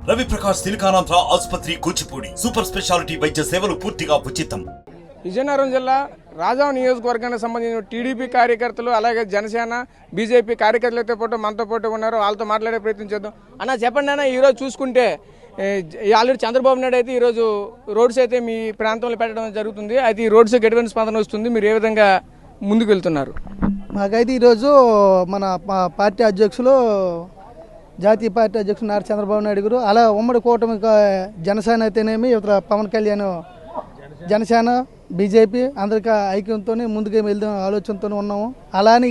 రవి ప్రకాష్ సిలికానాంధ్ర ఆసుపత్రి Kuchipudi super speciality వైద్య సేవలు పూర్తిగా ఉచితం. విజయనగరం జిల్లా రాజాం నియోజకవర్గానికి సంబంధించిన టీడీపీ కార్యకర్తలు అలాగే జనసేన బీజేపీ కార్యకర్తలతో పాటు మనతో పాటు ఉన్నారు. వాళ్ళతో మాట్లాడే ప్రయత్నం చేద్దాం. అన్న చెప్పండి అన్న, ఈరోజు చూసుకుంటే ఆల్రెడీ చంద్రబాబు నాయుడు అయితే ఈరోజు రోడ్స్ అయితే మీ ప్రాంతంలో పెట్టడం జరుగుతుంది. అయితే ఈ రోడ్స్కి ఎటువంటి స్పందన వస్తుంది, మీరు ఏ విధంగా ముందుకు వెళ్తున్నారు? మాకైతే ఈరోజు మన పార్టీ అధ్యక్షులు జాతీయ పార్టీ అధ్యక్షులు నారా చంద్రబాబు నాయుడు గారు, అలా ఉమ్మడి కూటమి జనసేన అయితేనేమి ఇతర పవన్ కళ్యాణ్ జనసేన బీజేపీ అందరికీ ఐక్యంతో ముందుకు వెళ్దాం ఆలోచనతో ఉన్నాము. అలానే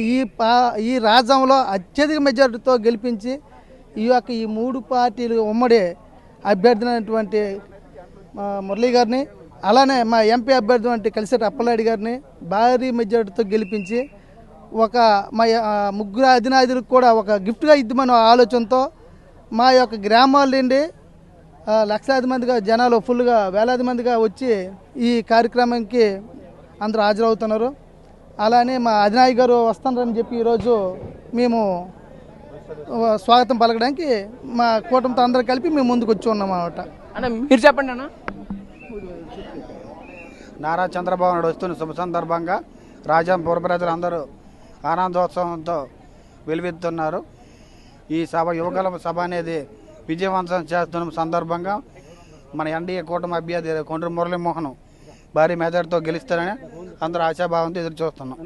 ఈ రాజ్యంలో అత్యధిక మెజారిటీతో గెలిపించి ఈ మూడు పార్టీలు ఉమ్మడి అభ్యర్థి అయినటువంటి మురళీ గారిని, అలానే మా ఎంపీ అభ్యర్థి వంటి కలిసేటి అప్పలాడి గారిని భారీ మెజారిటీతో గెలిపించి మా ముగ్గురు అధినాయకులకు కూడా ఒక గిఫ్ట్గా ఇద్దామనే ఆలోచనతో మా యొక్క గ్రామాల నుండి లక్షలాది మందిగా జనాలు ఫుల్గా వేలాది మందిగా వచ్చి ఈ కార్యక్రమానికి అందరూ హాజరవుతున్నారు. అలానే మా అధినాయక్ గారు వస్తున్నారని చెప్పి ఈరోజు మేము స్వాగతం పలకడానికి మా కూటమితో అందరూ కలిపి మేము ముందుకు వచ్చి ఉన్నాం అన్నమాట. అన్న మీరు చెప్పండి అన్న. నారా చంద్రబాబు నాయుడు వస్తున్న శుభ సందర్భంగా రాజాం పుర ప్రజలందరూ ఆనందోత్సవంతో వెలువెత్తుతున్నారు. ఈ యువగల సభ అనేది విజయవంతం చేస్తున్న సందర్భంగా మన ఎన్డీఏ కూటమి అభ్యర్థి కొండ్రు మురళీమోహన్ భారీ మెజార్టీతో గెలుస్తారని అందరూ ఆశాభావంతో ఎదురు చూస్తున్నాం.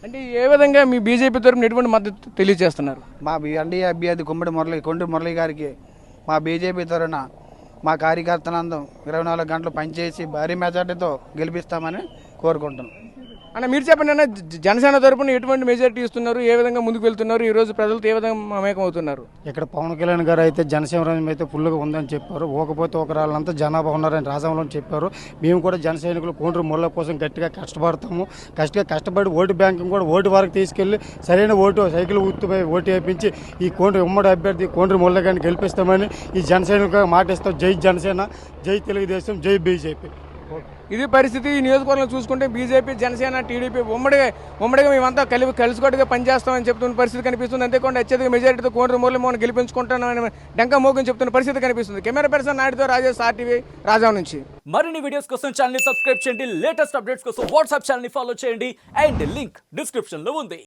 అంటే ఏ విధంగా మీ బీజేపీ తరఫున ఎటువంటి మద్దతు తెలియజేస్తున్నారు? మా ఎన్డీఏ అభ్యర్థి కొండ్రు మురళి గారికి మా బీజేపీ తరఫున మా కార్యకర్తలందరం 24 గంటలు పనిచేసి భారీ మెజార్టీతో గెలిపిస్తామని కోరుకుంటున్నాం. అన్న మీరు చెప్పండి అన్న, జనసేన తరపున ఎటువంటి మెజారిటీ ఇస్తున్నారు, ఏ విధంగా ముందుకు వెళ్తున్నారు, ఈ రోజు ప్రజలతో ఏ విధంగా మమేకం అవుతున్నారు? ఇక్కడ పవన్ కళ్యాణ్ గారు అయితే జనసేన అయితే ఫుల్గా ఉందని చెప్పారు. ఓకపోతే ఒక రాళ్ళంతా జనాభా ఉన్నారని రాజంలో చెప్పారు. మేము కూడా జన సైనికులు కొండ్రు మురళ కోసం గట్టిగా కష్టపడతాము. కష్టపడి ఓటు బ్యాంకింగ్ కూడా ఓటు వరకు తీసుకెళ్లి సరైన సైకిల్ ఊతుపై ఓటు వేయించి ఈ ఉమ్మడి అభ్యర్థి కొండ్రు మురళ గారిని గెలిపిస్తామని ఈ జన సైనికులుగా మాటిస్తాం. జై జనసేన, జై తెలుగుదేశం, జై బీజేపీ. ఇది పరిస్థితి. ఈ నియోజకవర్గంలో చూసుకుంటే బీజేపీ జనసేన టీడీపీ ఉమ్మడిగా మేమంతా కలిసికట్టుగా పనిచేస్తామని చెప్తున్న పరిస్థితి కనిపిస్తుంది. అంతేకాకుండా అత్యధిక మెజారిటీతో కొండ్రు మురళీమోహన్ గెలిపించుకుంటానని డంకా మోగని చెప్తున్న పరిస్థితి కనిపిస్తుంది. కెమెరా పర్సన్ నాయుడుతో రాజేష్, RTV రాజాం నుంచి. మరిన్ని వీడియోస్ కోసం ఛానల్ ని సబ్స్క్రైబ్ చేయండి. లేటెస్ట్ అప్డేట్స్ కోసం వాట్సాప్ ఛానల్ ని ఫాలో చేయండి. అండ్ లింక్ డిస్క్రిప్షన్ లో ఉంది.